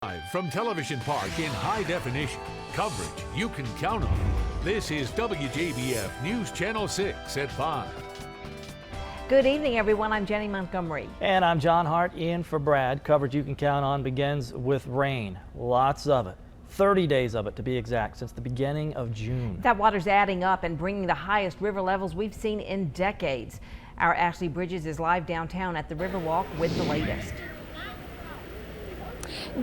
Live from Television Park in high definition, coverage you can count on. This is WJBF News Channel 6 at 5. Good evening, everyone. I'm Jenny Montgomery. And I'm John Hart, in for Brad. Coverage you can count on begins with rain. Lots of it. 30 days of it, to be exact, since the beginning of June. That water's adding up and bringing the highest river levels we've seen in decades. Our Ashley Bridges is live downtown at the Riverwalk with the latest.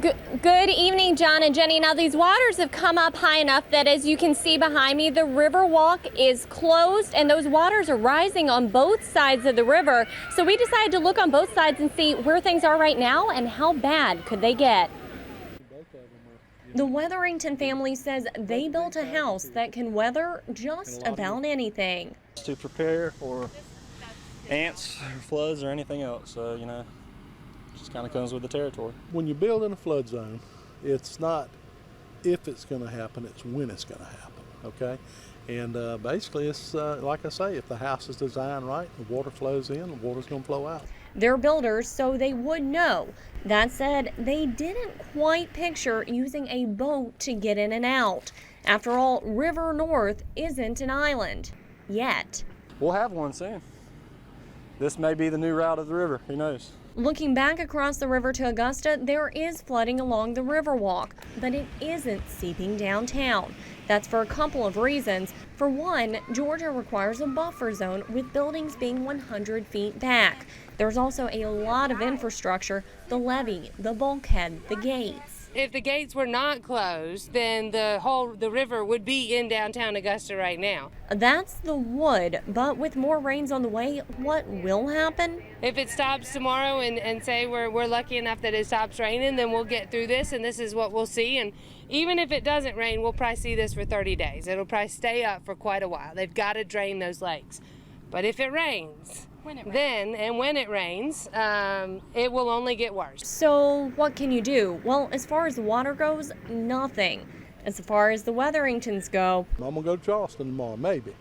Good evening, John and Jenny. Now, these waters have come up high enough that, as you can see behind me, the Riverwalk is closed and those waters are rising on both sides of the river. So we decided to look on both sides and see where things are right now and how bad could they get. The Wetherington family says they built a house that can weather just about anything. To prepare for ants, floods, or anything else, just kind of comes with the territory. When you build in a flood zone, it's not if it's going to happen, it's when it's going to happen, okay? And basically, it's like I say, if the house is designed right, the water flows in, the water's going to flow out. They're builders, so they would know. That said, they didn't quite picture using a boat to get in and out. After all, River North isn't an island yet. We'll have one soon. This may be the new route of the river, who knows? Looking back across the river to Augusta, there is flooding along the Riverwalk, but it isn't seeping downtown. That's for a couple of reasons. For one, Georgia requires a buffer zone with buildings being 100 feet back. There's also a lot of infrastructure, the levee, the bulkhead, the gates. If the gates were not closed, then the river would be in downtown Augusta right now. That's the would, but with more rains on the way, what will happen? If it stops tomorrow and say we're lucky enough that it stops raining, then we'll get through this and this is what we'll see. And even if it doesn't rain, we'll probably see this for 30 days. It'll probably stay up for quite a while. They've got to drain those lakes. But if it rains, when it rains, it will only get worse. So what can you do? Well, as far as the water goes, nothing. As far as the Wetheringtons go, I'm going to go to Charleston tomorrow, maybe.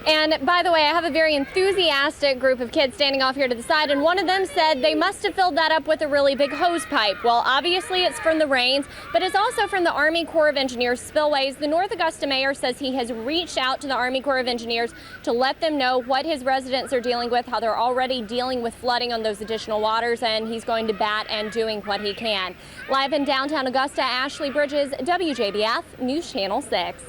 and by the way, I have a very enthusiastic group of kids standing off here to the side, and one of them said they must have filled that up with a really big hose pipe. Well, obviously it's from the rains, but it's also from the Army Corps of Engineers spillways. The North Augusta mayor says he has reached out to the Army Corps of Engineers to let them know what his residents are dealing with, how they're already dealing with flooding on those additional waters, and he's going to bat and doing what he can. Live in downtown Augusta, Ashley Bridges, WJBF News Channel 6.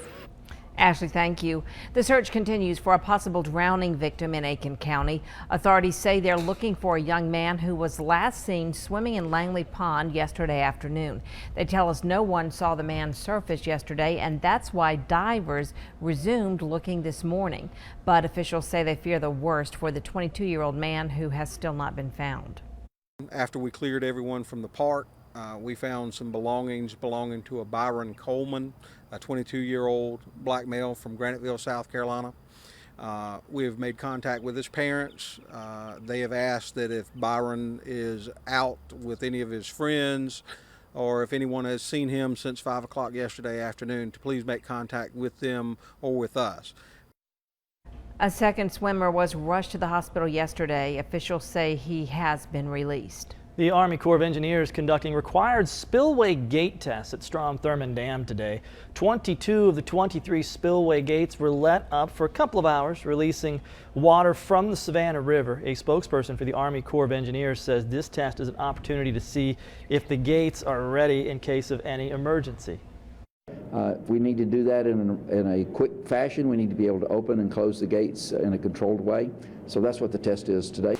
Ashley, thank you. The search continues for a possible drowning victim in Aiken County. Authorities say they're looking for a young man who was last seen swimming in Langley Pond yesterday afternoon. They tell us no one saw the man surface yesterday, and that's why divers resumed looking this morning. But officials say they fear the worst for the 22-year-old man who has still not been found. After we cleared everyone from the park, we found some belongings belonging to a Byron Coleman, a 22-year-old black male from Graniteville, South Carolina. We have made contact with his parents. They have asked that if Byron is out with any of his friends or if anyone has seen him since 5 o'clock yesterday afternoon, to please make contact with them or with us. A second swimmer was rushed to the hospital yesterday. Officials say he has been released. The Army Corps of Engineers conducting required spillway gate tests at Strom-Thurmond Dam today. 22 of the 23 spillway gates were let up for a couple of hours, releasing water from the Savannah River. A spokesperson for the Army Corps of Engineers says this test is an opportunity to see if the gates are ready in case of any emergency. If we need to do that in a quick fashion, we need to be able to open and close the gates in a controlled way. So that's what the test is today.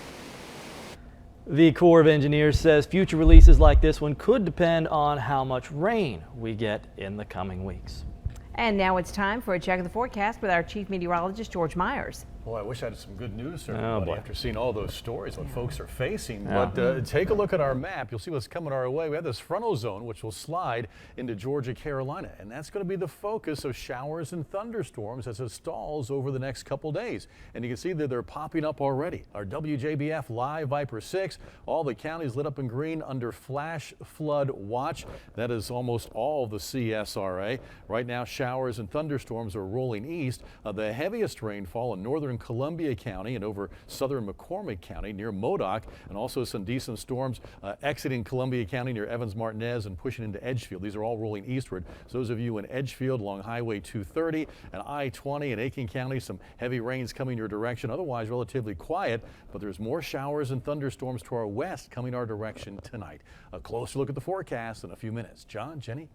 The Corps of Engineers says future releases like this one could depend on how much rain we get in the coming weeks. And now it's time for a check of the forecast with our Chief Meteorologist, George Myers. Boy, I wish I had some good news for everybody after seeing all those stories, what folks are facing. Yeah. But take a look at our map. You'll see what's coming our way. We have this frontal zone, which will slide into Georgia, Carolina, and that's going to be the focus of showers and thunderstorms as it stalls over the next couple days. And you can see that they're popping up already. Our WJBF Live Viper 6, all the counties lit up in green under flash flood watch. That is almost all the CSRA. Right now, showers and thunderstorms are rolling east. The heaviest rainfall in northern northern Columbia County and over southern McCormick County near Modoc, and also some decent storms exiting Columbia County near Evans-Martinez and pushing into Edgefield. These are all rolling eastward. So those of you in Edgefield along Highway 230 and I-20 in Aiken County, some heavy rains coming your direction. Otherwise relatively quiet, but there's more showers and thunderstorms to our west coming our direction tonight. A closer look at the forecast in a few minutes. John, Jenny.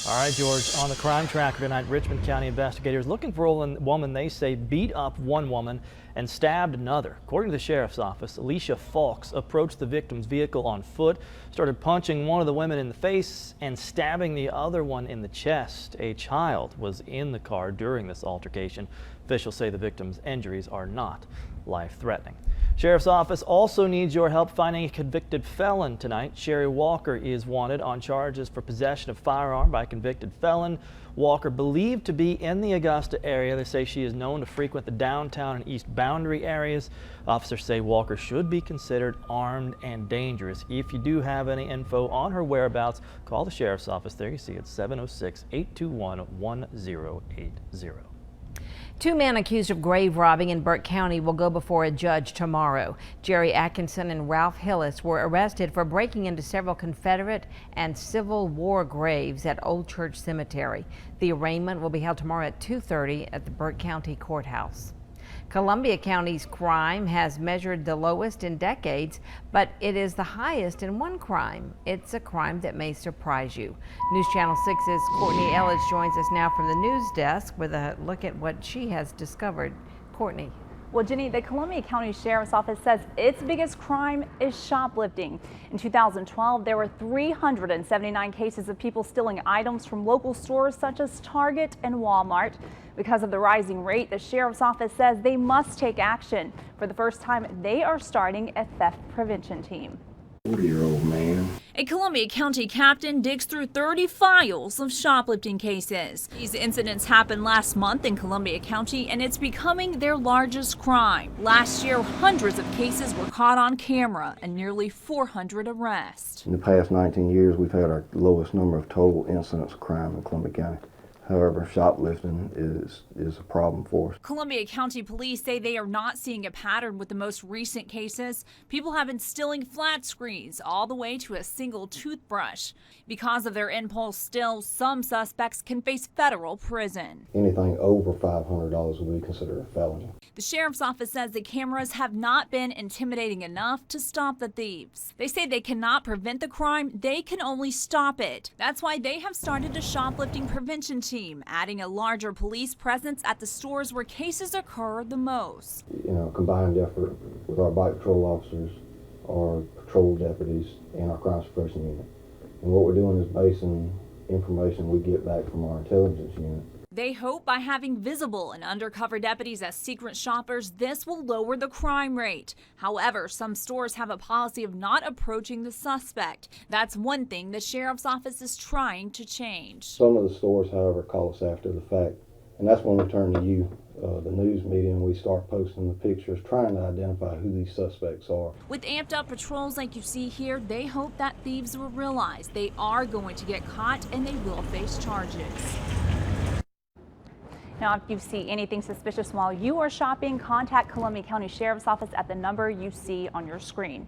All right, George, on the crime tracker tonight, Richmond County investigators looking for a woman they say beat up one woman and stabbed another. According to the sheriff's office, Alicia Fawkes approached the victim's vehicle on foot, started punching one of the women in the face and stabbing the other one in the chest. A child was in the car during this altercation. Officials say the victim's injuries are not life-threatening. Sheriff's office also needs your help finding a convicted felon tonight. Sherry Walker is wanted on charges for possession of firearm by a convicted felon. Walker believed to be in the Augusta area. They say she is known to frequent the downtown and east boundary areas. Officers say Walker should be considered armed and dangerous. If you do have any info on her whereabouts, call the sheriff's office. There you see it, 706-821-1080. Two men accused of grave robbing in Burke County will go before a judge tomorrow. Jerry Atkinson and Ralph Hillis were arrested for breaking into several Confederate and Civil War graves at Old Church Cemetery. The arraignment will be held tomorrow at 2:30 at the Burke County Courthouse. Columbia County's crime has measured the lowest in decades, but it is the highest in one crime. It's a crime that may surprise you. News Channel 6's Courtney Ellis joins us now from the news desk with a look at what she has discovered. Courtney. Well, Jenny, the Columbia County Sheriff's Office says its biggest crime is shoplifting. In 2012, there were 379 cases of people stealing items from local stores such as Target and Walmart. Because of the rising rate, the Sheriff's Office says they must take action. For the first time, they are starting a theft prevention team. 40-year-old man. A Columbia County captain digs through 30 files of shoplifting cases. These incidents happened last month in Columbia County, and it's becoming their largest crime. Last year, hundreds of cases were caught on camera and nearly 400 arrests. In the past 19 years, we've had our lowest number of total incidents of crime in Columbia County. However, shoplifting is a problem for us. Columbia County police say they are not seeing a pattern with the most recent cases. People have been stealing flat screens all the way to a single toothbrush. Because of their impulse steals, some suspects can face federal prison. Anything over $500 will be considered a felony. The sheriff's office says the cameras have not been intimidating enough to stop the thieves. They say they cannot prevent the crime, they can only stop it. That's why they have started a shoplifting prevention team, adding a larger police presence at the stores where cases occur the most. Combined effort with our bike patrol officers, our patrol deputies, and our crime suppression unit. And what we're doing is basing information we get back from our intelligence unit. They hope by having visible and undercover deputies as secret shoppers, this will lower the crime rate. However, some stores have a policy of not approaching the suspect. That's one thing the sheriff's office is trying to change. Some of the stores, however, call us after the fact, and that's when we turn to you, the news media, and we start posting the pictures, trying to identify who these suspects are. With amped up patrols like you see here, they hope that thieves will realize they are going to get caught and they will face charges. Now, if you see anything suspicious while you are shopping, contact Columbia County Sheriff's Office at the number you see on your screen.